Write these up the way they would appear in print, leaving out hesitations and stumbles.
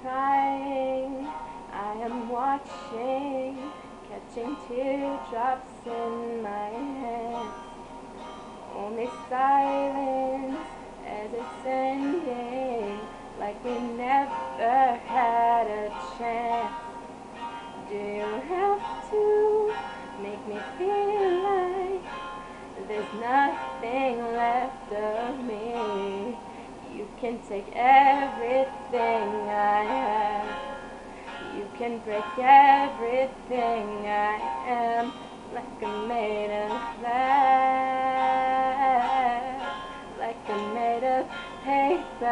crying, I am watching, catching teardrops in my hands. Only silence as it's ending, like we never had a chance. Do you have to make me feel like there's nothing left of me? You can take everything I have. You can break everything I am, like I'm made of glass, like I'm made of paper,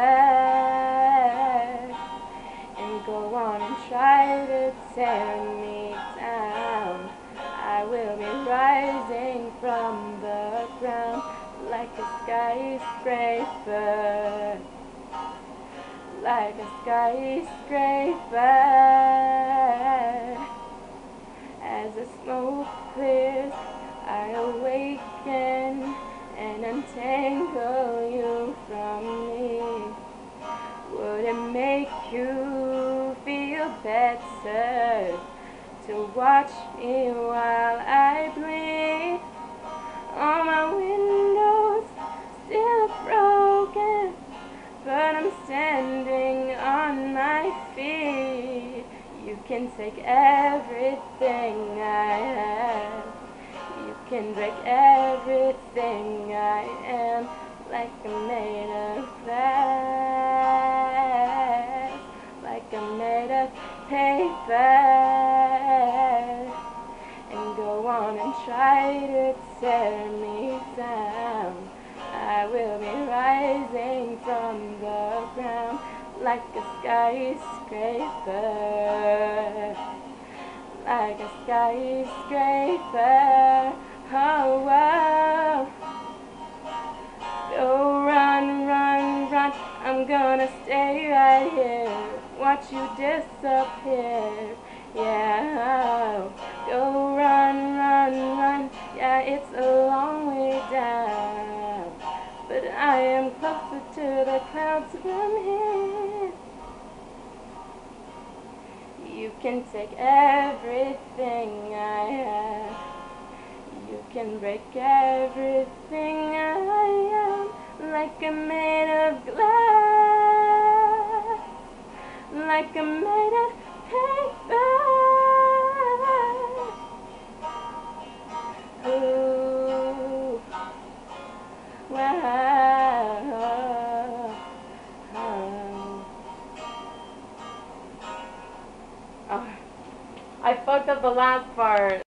and go on and try to tear me down. I will be rising from the ground like a skyscraper, like a skyscraper. As the smoke clears, I awaken and untangle you from me. Would it make you feel better to watch me while I bleed? All my windows still broken, but I'm standing on my feet. You can take everything I have. You can break everything I am, like I'm made of glass, like I'm made of paper, and go on and try to tear me down. I will be rising from the ground like a skyscraper, like a skyscraper. Oh, oh. Go run, run, run. I'm gonna stay right here, watch you disappear. Yeah, go run, run, run. Yeah, it's a long way down, but I am closer to the clouds from here. You can take everything I have. You can break everything I am, like I'm made of glass, like I'm made of paper. Ooh, wow. Oh, I fucked up the last part.